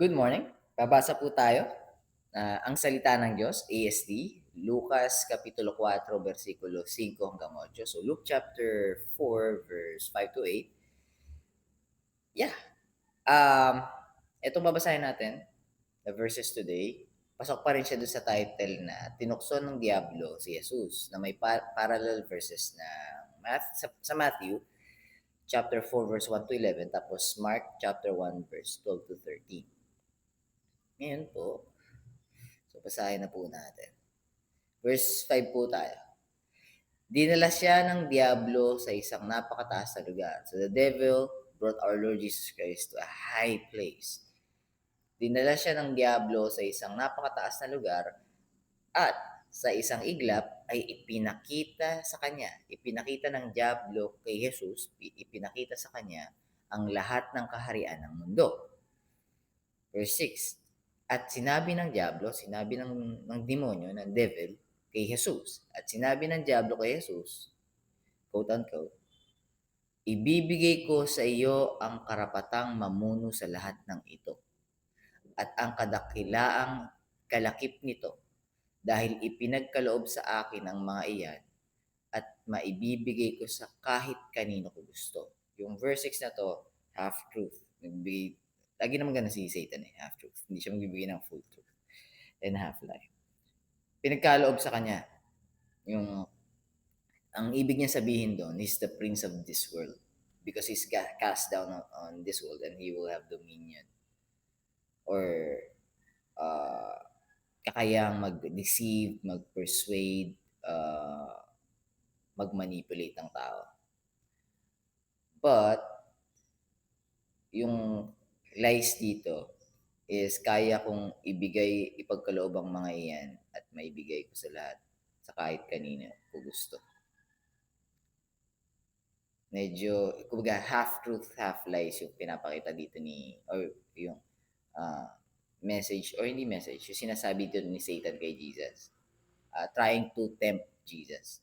Good morning. Babasa po tayo. Ang salita ng Diyos, ASD, Lucas Kapitulo 4, versikulo 5 hanggang 8. So Luke chapter 4, verse 5 to 8. Yeah. Um, Itong babasahin natin, the verses today, pasok pa rin siya doon sa title na Tinukso ng Diablo si Jesus, na may parallel verses na sa Matthew chapter 4 verse 1 to 11, tapos Mark chapter 1 verse 12 to 13. Ngayon po, so basahin na po natin. Verse 5 po tayo. Dinala siya ng Diablo sa isang napakataas na lugar. So the devil brought our Lord Jesus Christ to a high place. Dinala siya ng Diablo sa isang napakataas na lugar at sa isang iglap ay ipinakita sa kanya. Ipinakita ng Diablo kay Jesus, ipinakita sa kanya ang lahat ng kaharian ng mundo. Verse 6. At sinabi ng Diablo, sinabi ng demonyo, ng devil, kay Jesus. At sinabi ng Diablo kay Jesus, quote unquote, ibibigay ko sa iyo ang karapatang mamuno sa lahat ng ito at ang kadakilaang kalakip nito dahil ipinagkaloob sa akin ang mga iyan at maibibigay ko sa kahit kanino ko gusto. Yung verse 6 na to, half-truth. Lagi naman ganun si Satan half-truth. Hindi siya magbibigay ng full truth and half-lie. Pinagkaloob sa kanya yung ang ibig niya sabihin doon is the prince of this world because he's cast down on this world and he will have dominion or kakayang mag-deceive, mag-persuade, mag-manipulate ng tao. But yung lies dito is kaya kong ipagkaloob ang mga iyan at maibigay ko sa lahat sa kahit kanino ko gusto. Medyo, kumbaga, half-truth, half-lies yung pinapakita dito or yung message, or hindi message, yung sinasabi dito ni Satan kay Jesus. Trying to tempt Jesus.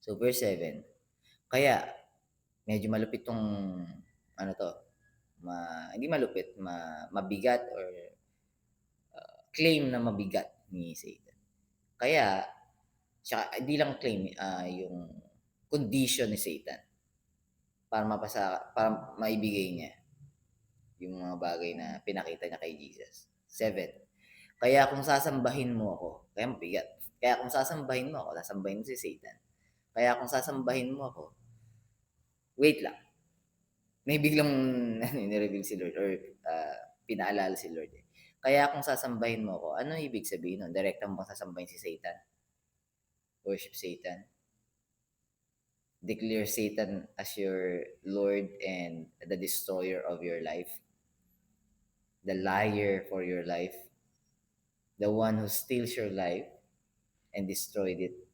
So, verse 7. Kaya, medyo malupit tong, hindi malupit, mabigat or claim na mabigat ni Satan. Kaya, hindi lang claim, yung condition ni Satan para maibigay niya yung mga bagay na pinakita niya kay Jesus. 7. Kaya kung sasambahin mo ako, kaya mabigat. Kaya kung sasambahin mo ako, sasambahin mo si Satan. Kaya kung sasambahin mo ako, wait lang. May biglang nireveal si Lord or pinaalala si Lord. Kaya kung sasambahin mo ako, ano ibig sabihin nun? Direkta mo bang sasambahin si Satan? Worship Satan? Declare Satan as your Lord and the destroyer of your life, the liar for your life, the one who steals your life and destroyed it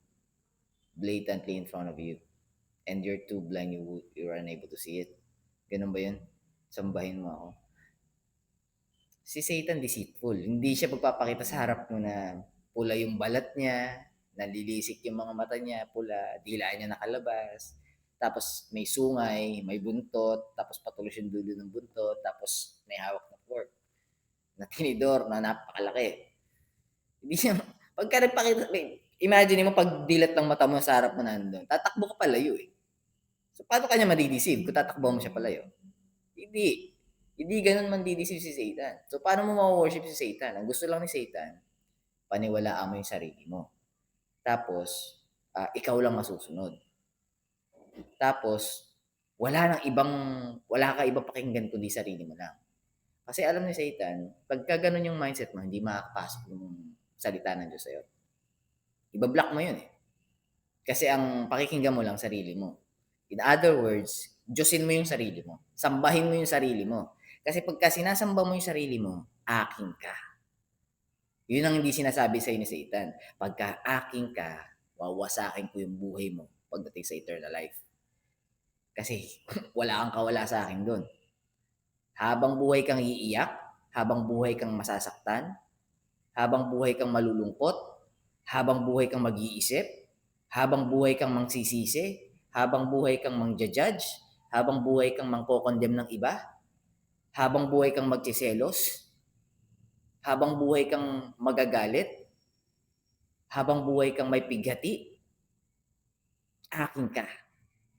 blatantly in front of you, and you're too blind, you're unable to see it. Ganun ba yun? Sambahin mo ako. Si Satan deceitful. Hindi siya pagpapakita sa harap mo na pula yung balat niya, nalilisik yung mga mata niya, pula, dila niya nakalabas, tapos may sungay, may buntot, tapos patulos yung dulo ng buntot, tapos may hawak na fork, na tinidor, na napakalaki. Hindi siya, pagka nagpakita, imagine mo pag dilat ng mata mo sa harap mo nandun, tatakbo ka palayo eh. So, paano kanya madideceive kung tatakbo mo siya palayo? Hindi. Hindi ganun mandideceive si Satan. So, paano mo ma-worship si Satan? Ang gusto lang ni Satan, paniwalaan mo yung sarili mo. Tapos, ikaw lang masusunod. Tapos, wala ka ibang pakinggan kundi sarili mo lang. Kasi alam ni Satan, pagka ganun yung mindset mo, hindi makakapasok yung salita ng Diyos sa'yo. Ibablock mo yun eh. Kasi ang pakikinggan mo lang sarili mo. In other words, Diyosin mo yung sarili mo. Sambahin mo yung sarili mo. Kasi pagka sinasamba mo yung sarili mo, aking ka. Yun ang hindi sinasabi sa'yo ni Satan. Pagka aking ka, wawasakin ko yung buhay mo pagdating sa eternal life. Kasi wala kang kawala sa akin doon. Habang buhay kang iiyak, habang buhay kang masasaktan, habang buhay kang malulungkot, habang buhay kang mag-iisip, habang buhay kang mangsisisi, habang buhay kang mangja-judge, habang buhay kang mangko-condemn ng iba, Habang buhay kang magsiselos? Habang buhay kang magagalit? Habang buhay kang may pighati? Akin ka.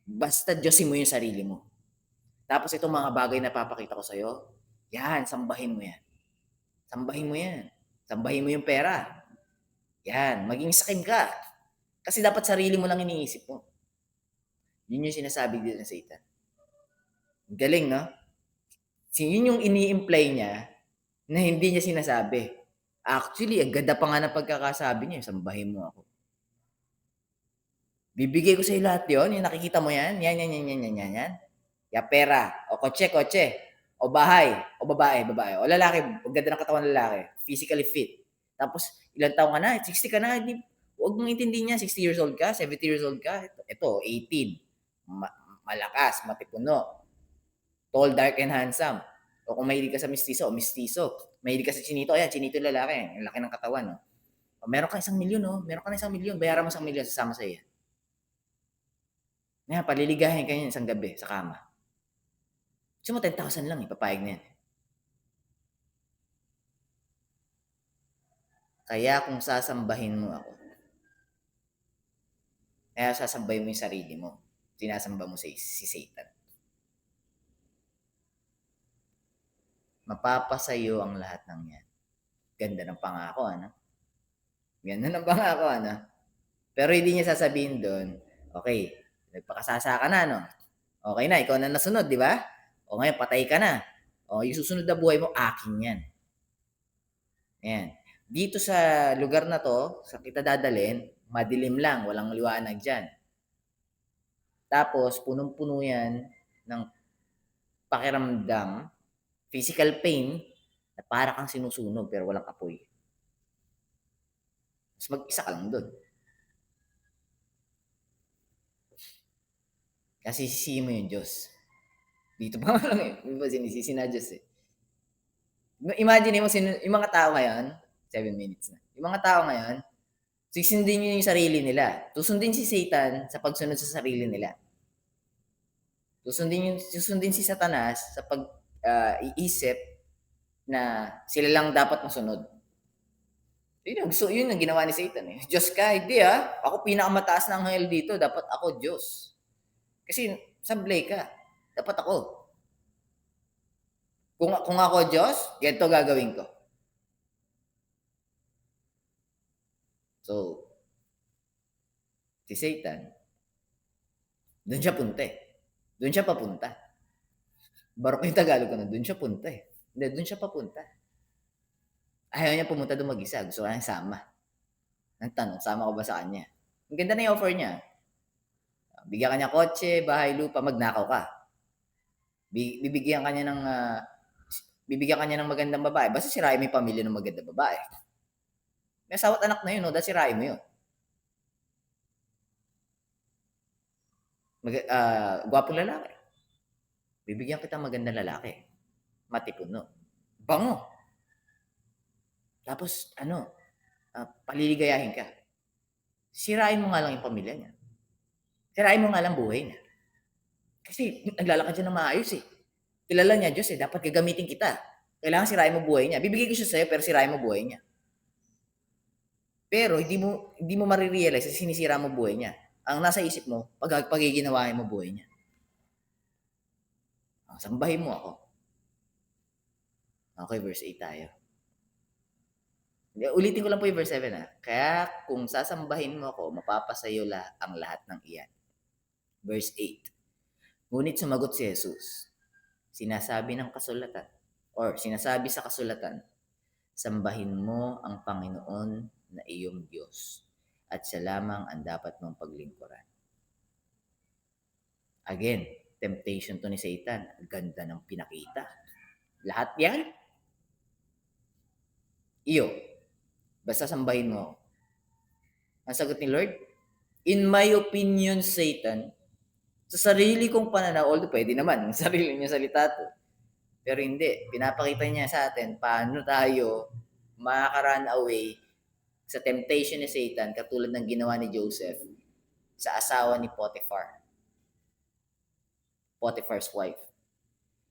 Basta Diyosin mo yung sarili mo. Tapos itong mga bagay na papakita ko sa'yo, yan, sambahin mo yan. Sambahin mo yan. Sambahin mo yung pera. Yan, maging sakim ka. Kasi dapat sarili mo lang iniisip mo. Yun yung sinasabi dito ng Satan. Galing, no? Yun yung ini-imply niya na hindi niya sinasabi. Actually, ang ganda pa nga ng pagkakasabi niya, sambahin mo ako. Bibigay ko sa'yo lahat yun, yung nakikita mo yan, yan. Ya pera, o kotse, o bahay, o babae, o lalaki, ang ganda ng katawan ng lalaki, physically fit. Tapos, ilang taong ka na, 60 ka na, huwag mong intindihin niya, 60 years old ka, 70 years old ka, ito 18, malakas, matipuno, tall, dark, and handsome. O kung mahilig ka sa mistiso, mahilig ka sa chinito, ayan, chinito lalaki, ang laki ng katawan, no? O, meron ka 1,000,000, no? Meron ka na 1,000,000, bayaran mo 1,000,000, sasama sa iyo. Nga, paliligahin ka niyan isang gabi sa kama. Gusto mo 10,000 lang, papayag na yan. Kaya kung sasambahin mo ako, kaya sasambahin mo yung sarili mo, sinasamba mo si Satan. Mapapasayo ang lahat ng yan. Ganda ng pangako, ano? Ganda ng pangako, ano? Pero hindi niya sasabihin doon, okay, nagpakasasa ka na, no? Okay na, ikaw na nasunod, di ba? O ngayon, patay ka na. O, yung susunod na buhay mo, akin yan. Ayan. Dito sa lugar na to, sa kita dadalhin, madilim lang, walang liwanag dyan. Tapos, punong-puno yan ng pakiramdam, physical pain, na para kang sinusunog pero walang apoy. Mas mag-isa ka lang doon. Kasi sisihin mo yung Diyos. Dito pa lang eh. Hindi ba sinisisi na Diyos eh. Imagine mo, yung mga tao ngayon, 7 minutes na. Yung mga tao ngayon, susundin nyo yung sarili nila. Susundin si Satan sa pagsunod sa sarili nila. Susundin si Satanas sa pag-iisip na sila lang dapat masunod. Yun ang ginawa ni Satan eh. Diyos ka, hindi ah. Ako pinakamataas na anghel dito. Dapat ako Diyos. Kasi sablay ka. Dapat ako. Kung ako Diyos, ganito gagawin ko. So, si Satan, doon siya punta eh. Doon siya papunta. Barok yung Tagalog ko na, doon siya punta eh. Hindi, doon siya papunta. Ayaw niya pumunta doon mag-isa. Gusto niya sama. Ang tanong, sama ko ba sa kanya? Ang ganda na yung offer niya. Bigyan ka niya kotse, bahay, lupa, magnakaw ka. Bibigyan ka niya ng magandang babae. Basta sirain mo yung pamilya ng magandang babae. May asawa't anak na yun, no? Dahil sirain mo yun. Gwapong lalaki. Bibigyan kita magandang lalaki. Matipuno. Bango. Tapos, paliligayahin ka. Sirain mo nga lang yung pamilya niya. Sirain mo nga lang buhay niya. Kasi naglalakad siya ng maayos eh. Kilala niya Diyos eh. Dapat gagamitin kita. Kailangan sirain mo buhay niya. Bibigay ko siya sa'yo pero sirain mo buhay niya. Pero hindi mo marirealize na sinisira mo buhay niya. Ang nasa isip mo, pagiginawain mo buhay niya. Sambahin mo ako. Okay, verse 8 tayo. Ulitin ko lang po yung verse 7 ha. Kaya kung sasambahin mo ako, mapapasayo ang lahat ng iyan. Verse 8. Ngunit sumagot si Jesus, sinasabi sa kasulatan, sambahin mo ang Panginoon na iyong Diyos at siya lamang ang dapat mong paglingkuran. Again, temptation to ni Satan. Ang ganda ng pinakita. Lahat yan, iyo. Basta sambahin mo. Ang sagot ni Lord, in my opinion, Satan, sa sarili kong pananaw, although pwede naman, sa sarili niya salita to. Pero hindi. Pinapakita niya sa atin paano tayo makaka-run away sa temptation ni Satan katulad ng ginawa ni Joseph sa asawa ni Potiphar's wife.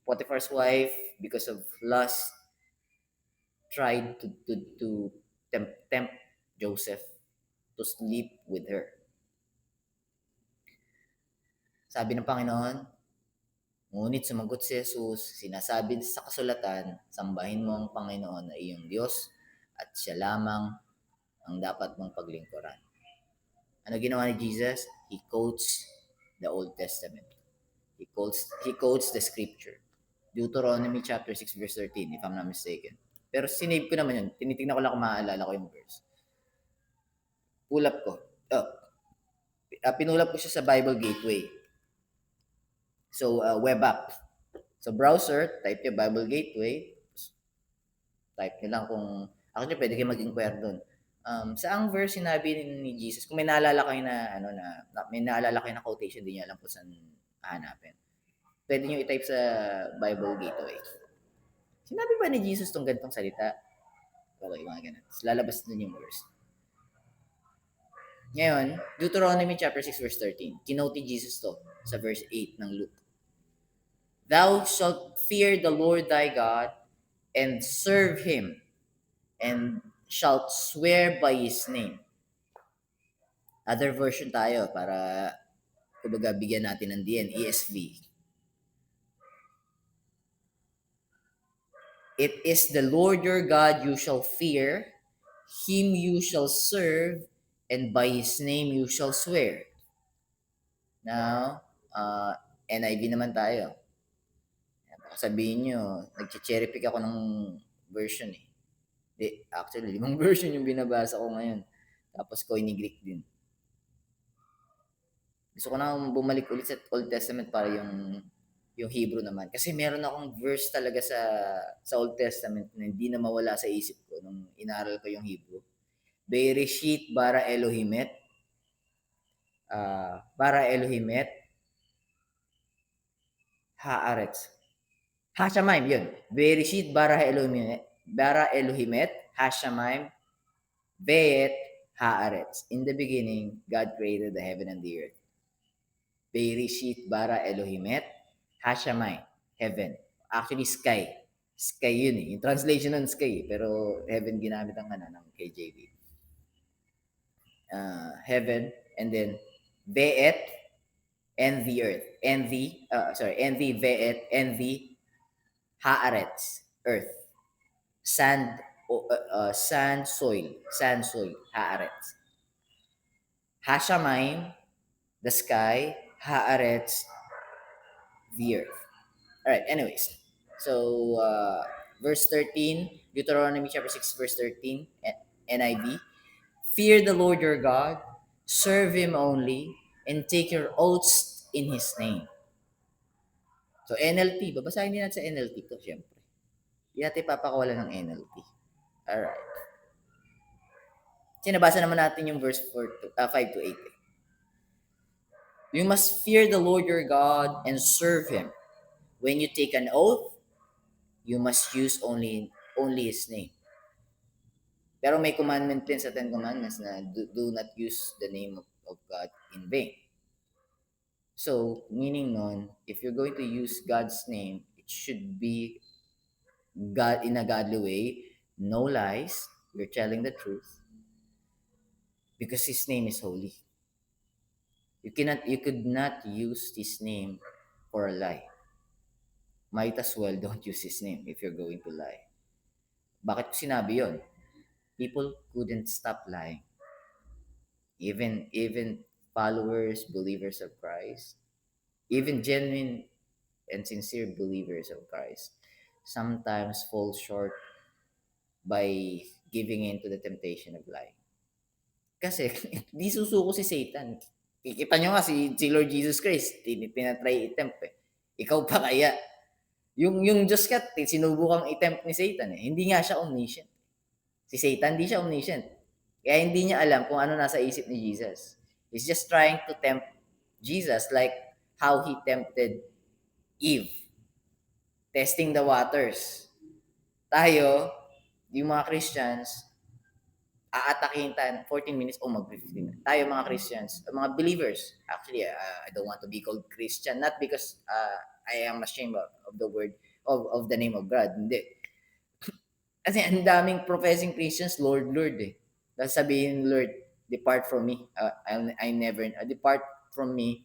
Potiphar's wife, because of lust, tried to tempt Joseph to sleep with her. Sabi ng Panginoon, ngunit sumagot si Jesus, sinasabi sa kasulatan, sambahin mo ang Panginoon na iyong Diyos at siya lamang ang dapat mong paglingkuran. Ano ginawa ni Jesus? He quotes the Old Testament. He quotes the scripture. Deuteronomy chapter 6 verse 13, if I'm not mistaken. Pero sinave ko naman yun. Tinitingnan ko lang kung maaalala ko yung verse. Pull up ko. Pinulap ko siya sa Bible Gateway. So, web app. So, browser, type nyo Bible Gateway. Type nyo lang kung, actually, pwede kayo mag-inquire doon. Saang verse sinabi ni Jesus, kung may naalala kayo na, may naalala kayo na quotation, di nyo alam kung saan hahanapin. Pwede nyo i-type sa Bible Gateway. Sinabi ba ni Jesus tong ganitong salita? Okay, mga ganun. Lalabas din yung verse. Ngayon, Deuteronomy chapter 6 verse 13. Kinote ni Jesus to sa verse 8 ng Luke. Thou shalt fear the Lord thy God and serve him, and shalt swear by his name. Other version tayo para kumbaga bigyan natin ng DN, ESV. It is the Lord your God you shall fear, him you shall serve, and by his name you shall swear. Now, NIV naman tayo. Baka sabihin nyo, nag-cherry pick ako ng version eh. Actually, 5 version yung binabasa ko ngayon. Tapos Koine Greek din. Gusto ko na bumalik ulit sa Old Testament para yung Hebrew naman. Kasi meron akong verse talaga sa Old Testament na hindi na mawala sa isip ko nung inaral ko yung Hebrew. Bereshit bara Elohimet. Bara Elohimet. Haaretz. Hashamayim, yun. Bereshit bara Elohimet. Hashamayim. Ve'et haaretz. In the beginning, God created the heaven and the earth. Bereshit bara Elohimet. Hashamayim. Heaven. Actually, sky. Sky yun eh. Yung translation ng sky. Pero heaven ginamit ang ng KJV. Heaven. And then, Ve'et and the earth. And the Ve'et and the haaretz. Earth. Sand, soil, haaretz. Hashamayim, the sky, haaretz, the earth. Alright, anyways. So, verse 13, Deuteronomy chapter 6, verse 13, NIV. Fear the Lord your God, serve him only, and take your oaths in his name. So, NLT. Babasahin din natin sa NLT to, syempre. Hindi natin papakawalan ng NLT. Alright. Sinabasa naman natin yung verse 5 to 8. You must fear the Lord your God and serve him. When you take an oath, you must use only his name. Pero may commandment din sa 10 Commandments na do not use the name of God in vain. So, meaning nun, if you're going to use God's name, it should be God in a godly way, no lies, you're telling the truth, because his name is holy. You could not use his name for a lie. Might as well don't use his name if you're going to lie. Bakit ko sinabi yon? People couldn't stop lying. Even followers, believers of Christ, even genuine and sincere believers of Christ, sometimes fall short by giving in to the temptation of lying. Kasi di susuko si Satan. Kita nyo nga si Lord Jesus Christ, tinatry i-tempt eh. Ikaw pa kaya? Yung Diyos ka, sinubukang i-tempt ni Satan eh. Hindi nga siya omniscient. Si Satan, hindi siya omniscient. Kaya hindi niya alam kung ano nasa isip ni Jesus. He's just trying to tempt Jesus like how he tempted Eve. Testing the waters. Tayo, yung mga Christians, aatakin tayo 14 minutes o mag-15 minutes. Tayo mga Christians, mga believers. Actually, I don't want to be called Christian, not because I am ashamed of the word, of the name of God. Hindi. Kasi ang daming professing Christians, Lord, Lord eh. Tapos sabihin, Lord, depart from me. I never, depart from me.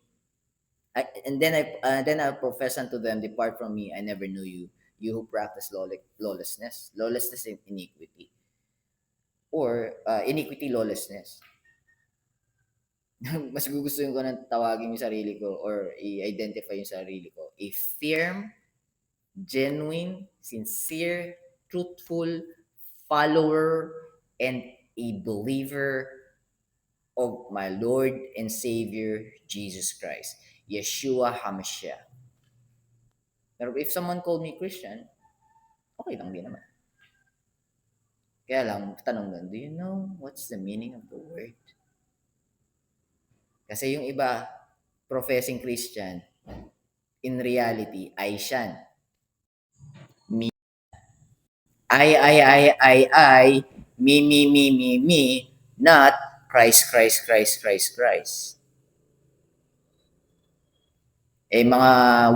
And then I profess unto them, depart from me, I never knew you. You who practice lawlessness. Lawlessness and iniquity. Or iniquity, lawlessness. Mas gugustuhin ko ng tawagin yung sarili ko or i-identify yung sarili ko. A firm, genuine, sincere, truthful follower and a believer of my Lord and Savior Jesus Christ, Yeshua HaMashiach. Pero if someone called me Christian, okay lang din naman. Kaya lang, tanong doon, do you know what's the meaning of the word? Kasi yung iba, professing Christian, in reality, ay siyan. Me. I, me, not Christ. Eh, mga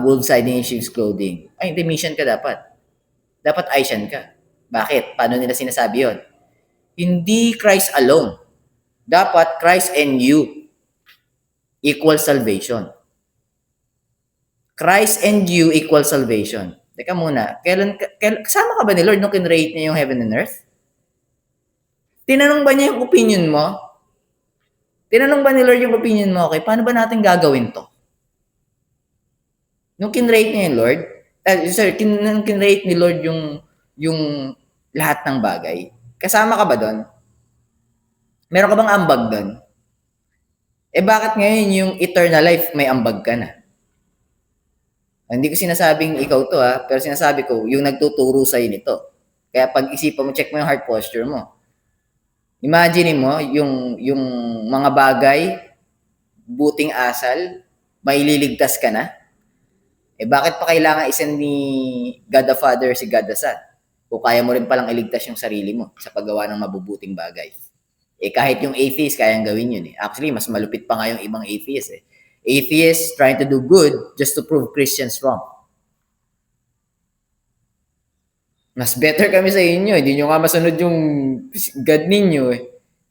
wolves hiding in sheep's clothing. Ay, hindi, mission ka dapat. Dapat Aishan ka. Bakit? Paano nila sinasabi yon? Hindi Christ alone. Dapat Christ and you equal salvation. Christ and you equal salvation. Teka muna, kasama ka ba ni Lord nung kinreate niya yung heaven and earth? Tinanong ba niya yung opinion mo? Tinanong ba ni Lord yung opinion mo? Okay, paano ba natin gagawin to? Nung kinreate niya yung Lord, nung kinreate ni Lord yung lahat ng bagay, kasama ka ba doon? Meron ka bang ambag doon? Eh bakit ngayon yung eternal life may ambag ka na? Hindi ko sinasabing ikaw to pero sinasabi ko yung nagtuturo sa'yo nito. Kaya pag-isipan mo, check mo yung heart posture mo. Imagine mo yung mga bagay, buting asal, maililigtas ka na. Eh bakit pa kailangan isend ni God the Father si God the Son? Kung kaya mo rin palang iligtas yung sarili mo sa paggawa ng mabubuting bagay. Eh kahit yung atheist, kayang gawin yun eh. Actually, mas malupit pa nga yung ibang atheist eh. Atheists trying to do good just to prove Christians wrong. Mas better kami sa inyo. Hindi nyo nga masunod yung God ninyo eh.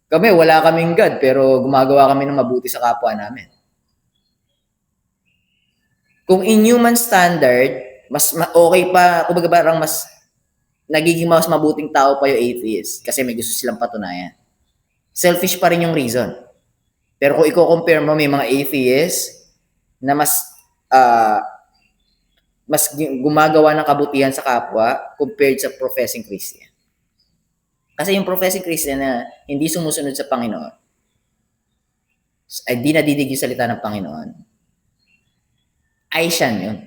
Kami, wala kaming God, pero gumagawa kami ng mabuti sa kapwa namin. Kung in human standard, mas okay pa, kumbaga parang mas nagiging mas mabuting tao pa yung atheist kasi may gusto silang patunayan. Selfish pa rin yung reason. Pero kung i-compare mo, may mga atheists na mas gumagawa ng kabutihan sa kapwa compared sa professing Christian. Kasi yung professing Christian na hindi sumusunod sa Panginoon, ay di nadidig yung salita ng Panginoon, ay siyan yun.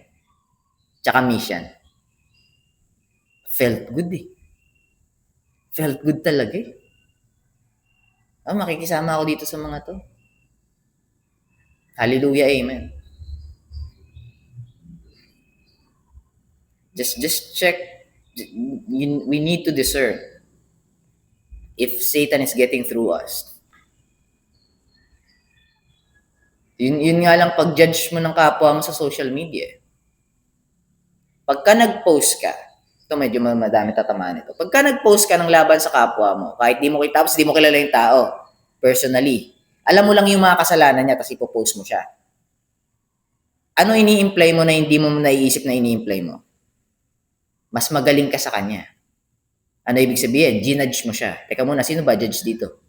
Tsaka mission. Felt good eh. Felt good talaga eh. Makikisama ako dito sa mga to. Hallelujah, amen. Just check. We need to discern if Satan is getting through us. Yun nga lang pag-judge mo ng kapwa mo sa social media. Pagka nag-post ka, ito medyo madami tatamaan ito. Pagka nag-post ka ng laban sa kapwa mo, kahit di mo kita, tapos di mo kilala yung tao, personally, alam mo lang yung mga kasalanan niya, tapos ipopost mo siya. Ano ini-imply mo na hindi mo naiisip na ini-imply mo? Mas magaling ka sa kanya. Ano ibig sabihin? Ginudge mo siya. Teka muna, sino ba judge dito?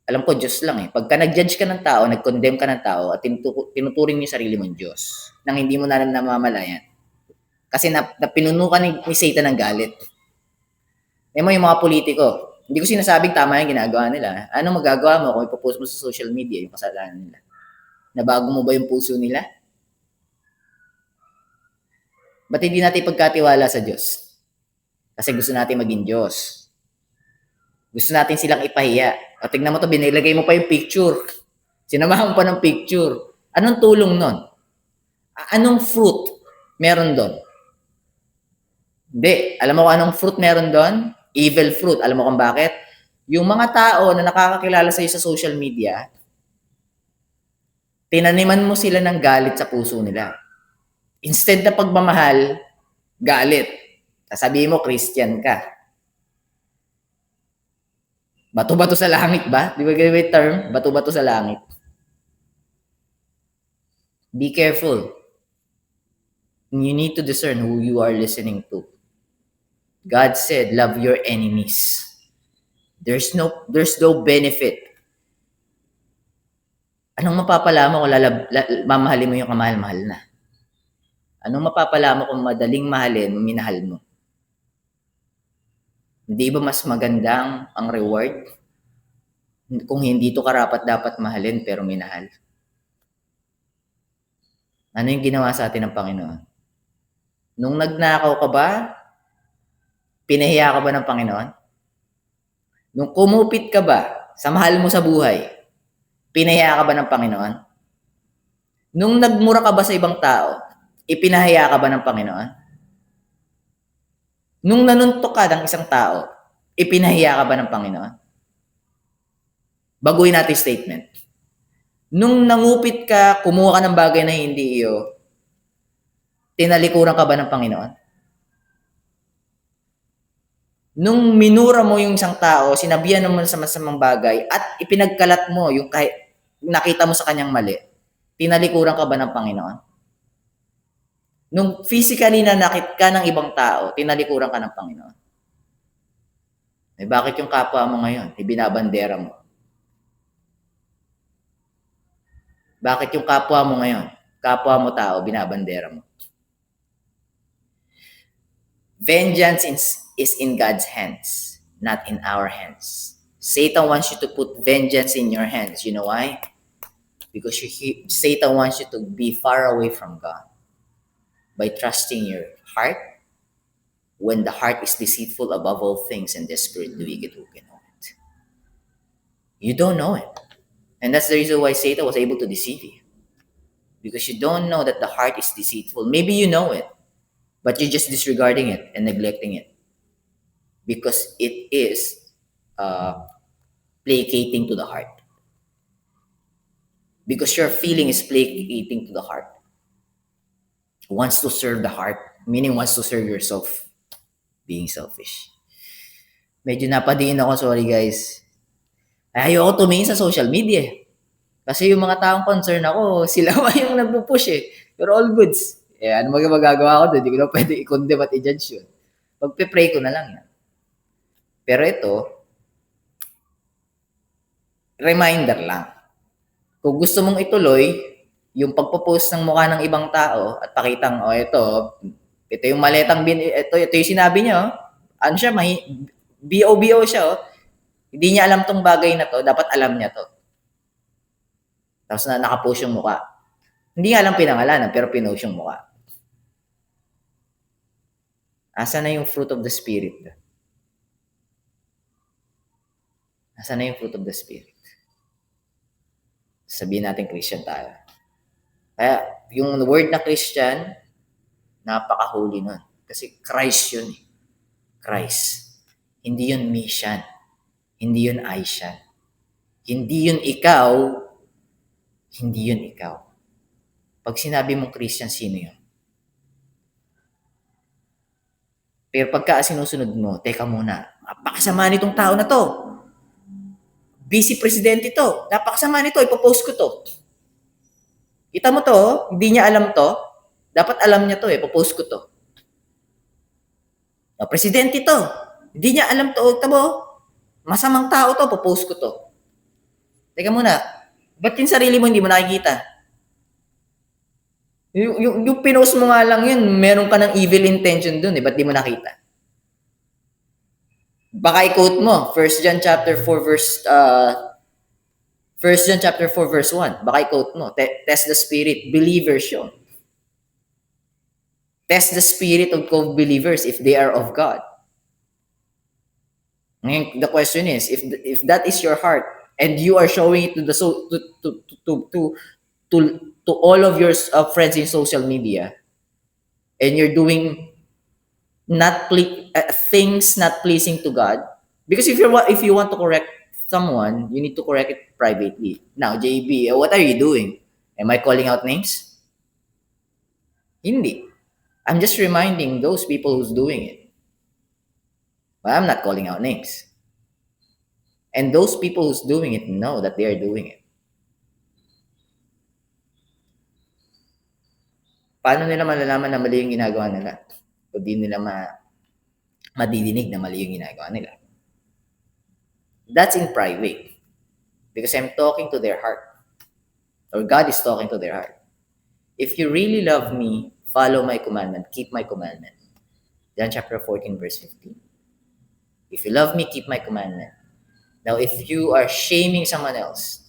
Alam ko, Diyos lang eh. Pagka nag-judge ka ng tao, nag-condemn ka ng tao, at tinuturing mo yung sarili mong Diyos, nang hindi mo na namamalayan. Kasi napinuno ka ni Satan ng galit. Yung mga politiko, hindi ko sinasabing tama yung ginagawa nila. Ano magagawa mo kung ipopost mo sa social media yung kasalanan nila? Nabago mo ba yung puso nila? Ba't hindi natin pagkatiwala sa Diyos? Kasi gusto natin maging Diyos. Gusto natin silang ipahiya. O tignan mo to, binilagay mo pa yung picture. Sinamahan mo pa ng picture. Anong tulong nun? Anong fruit meron doon? Hindi. Alam mo kung anong fruit meron doon? Evil fruit. Alam mo kung bakit? Yung mga tao na nakakakilala sa'yo sa social media, tinaniman mo sila ng galit sa puso nila. Instead na pagmamahal, galit. Sasabihin mo, Christian ka. Bato-bato sa langit ba? Di ba ganun yung term? Bato-bato sa langit. Be careful. You need to discern who you are listening to. God said, love your enemies. There's no benefit. Anong mapapala mo kung mamahalin mo yung kamahal-mahal na? Anong mapapala mo kung madaling mahalin, minahal mo? Hindi ba mas magandang ang reward kung hindi to karapat-dapat mahalin pero minahal? Ano yung ginawa sa atin ng Panginoon? Nung nagnakaw ka ba, pinahiya ka ba ng Panginoon? Nung kumupit ka ba sa mahal mo sa buhay, pinahiya ka ba ng Panginoon? Nung nagmura ka ba sa ibang tao, ipinahiya ka ba ng Panginoon? Nung nanuntok ka ng isang tao, ipinahiya ka ba ng Panginoon? Baguhin natin statement. Nung nangupit ka, kumuha ka ng bagay na hindi iyo, tinalikuran ka ba ng Panginoon? Nung minura mo yung isang tao, sinabihan mo sa masamang bagay, at ipinagkalat mo yung kahit nakita mo sa kanyang mali, tinalikuran ka ba ng Panginoon? Nung physically nanakit ka ng ibang tao, tinalikuran ka ng Panginoon. Eh, bakit yung kapwa mo ngayon, ibinabandera mo? Bakit yung kapwa mo ngayon, kapwa mo tao, binabandera mo? Vengeance is in God's hands, not in our hands. Satan wants you to put vengeance in your hands. You know why? Because Satan wants you to be far away from God. By trusting your heart, when the heart is deceitful above all things and desperate to wicked, who can know it? You don't know it. And that's the reason why Satan was able to deceive you. Because you don't know that the heart is deceitful. Maybe you know it, but you're just disregarding it and neglecting it. Because it is placating to the heart. Because your feeling is placating to the heart. Wants to serve the heart, meaning wants to serve yourself, being selfish. Medyo napadiin ako, sorry guys. Ayoko tumingin sa social media. Kasi yung mga taong concern ako, sila yung nagpo-push eh. Pero all goods. Eh, ano magagawa ko doon? Hindi ko na pwede i-condemn at i-judge yun. Pagpe-pray ko na lang yan. Pero ito, reminder lang. Kung gusto mong ituloy, yung pagpo-post ng mukha ng ibang tao at pakitang, ito yung maletang, ito yung sinabi niyo, ano siya, BO siya, hindi niya alam tong bagay na to, dapat alam niya to. Tapos nakapost yung mukha. Hindi nga alam pinangalanan, pero pinost yung mukha. Asa na yung fruit of the Spirit? Asa na yung fruit of the Spirit? Sabihin natin Christian tayo. Kaya, yung word na Christian, napaka-holy nun. Kasi Christ yun. Christ. Hindi yun mission. Hindi yun Aisha. Hindi yun ikaw. Hindi yun ikaw. Pag sinabi mong Christian, sino yun? Pero pagka sinusunod mo, teka muna, napakasama nitong tao na to. Vice Presidente to. Napakasama nito, ipopost ko to. Kita mo to, hindi niya alam to. Dapat alam niya to, ipopost ko to. Presidente to. Hindi niya alam to. Tabo, masamang tao to, ipopost ko to. Teka muna, ba't yung sarili mo hindi mo nakikita? Yung pinost mo nga lang yun, meron ka ng evil intention dun, ba't di mo nakita? Baka i-quote mo, 1 John chapter 4 verse 1. Baka i-quote mo, test the spirit, believers yun. Test the spirit of believers if they are of God. Ngayon, the question is, if that is your heart and you are showing it to all of your friends in social media, and you're doing things not pleasing to God, because if you want to correct someone, you need to correct it privately. Now, JB, what are you doing? Am I calling out names? Hindi. I'm just reminding those people who's doing it. But I'm not calling out names. And those people who's doing it know that they are doing it. Paano nila malalaman na mali yung ginagawa nila? O di nila madidinig na mali yung ginagawa nila? That's in private. Because I'm talking to their heart. Or God is talking to their heart. If you really love me, follow my commandment, keep my commandment. John chapter 14, verse 15. If you love me, keep my commandment. Now, if you are shaming someone else,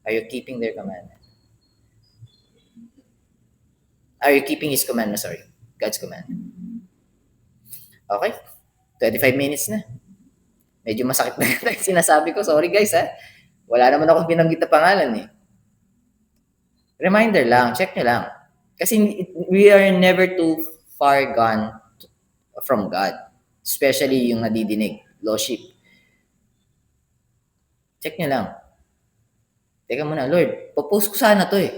are you keeping their commandment? Are you keeping His commandment? Sorry, God's commandment. Okay, 25 minutes na. Medyo masakit na yata yung sinasabi ko. Sorry guys ha. Wala naman akong binanggit na pangalan eh. Reminder lang, check nyo lang. Kasi we are never too far gone from God. Especially yung nadidinig, lordship. Check nyo lang. Teka muna, Lord, popost ko sana to eh.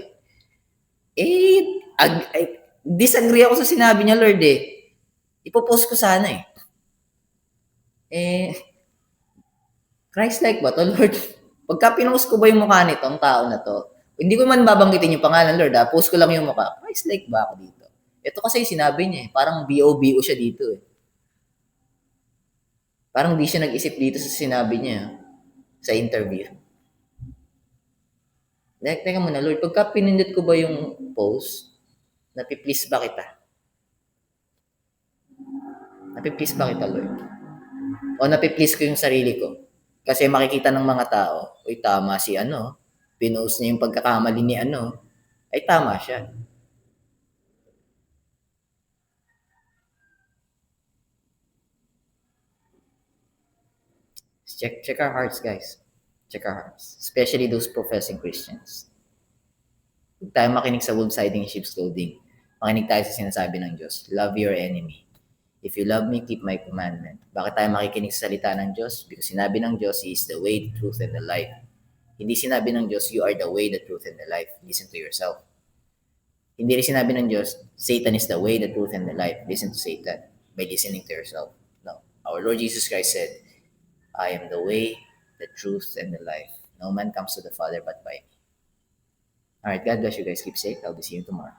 Disagree ako sa sinabi niya, Lord eh. Ipopost ko sana eh. Christ-like ba to, Lord? Pagka pinost ko ba yung mukha nito, ang tao na to, hindi ko man babanggitin yung pangalan, Lord, post ko lang yung mukha. Christ-like ba ako dito? Ito kasi sinabi niya eh, parang BO siya dito eh. Parang di siya nag-isip dito sa sinabi niya sa interview. Teka muna, Lord, pagka pinindot ko ba yung post, napiplease ba kita? Napiplease ba kita, Lord? O napiplease ko yung sarili ko? Kasi makikita ng mga tao, uy, tama si ano, pinost niya yung pagkakamali ni ano, ay tama siya. Check our hearts, guys. Check our hearts. Especially those professing Christians. Huwag tayo makinig sa wolves hiding in sheep's clothing. Makinig tayo sa sinasabi ng Diyos. Love your enemy. If you love me, keep my commandment. Bakit tayo makikinig sa salita ng Diyos? Because sinabi ng Diyos, He is the way, the truth, and the life. Hindi sinabi ng Diyos, you are the way, the truth, and the life. Listen to yourself. Hindi rin sinabi ng Diyos, Satan is the way, the truth, and the life. Listen to Satan by listening to yourself. No. Our Lord Jesus Christ said, I am the way, the truth, and the life. No man comes to the Father but by me. Alright, God bless you guys. Keep safe. I'll be seeing you tomorrow.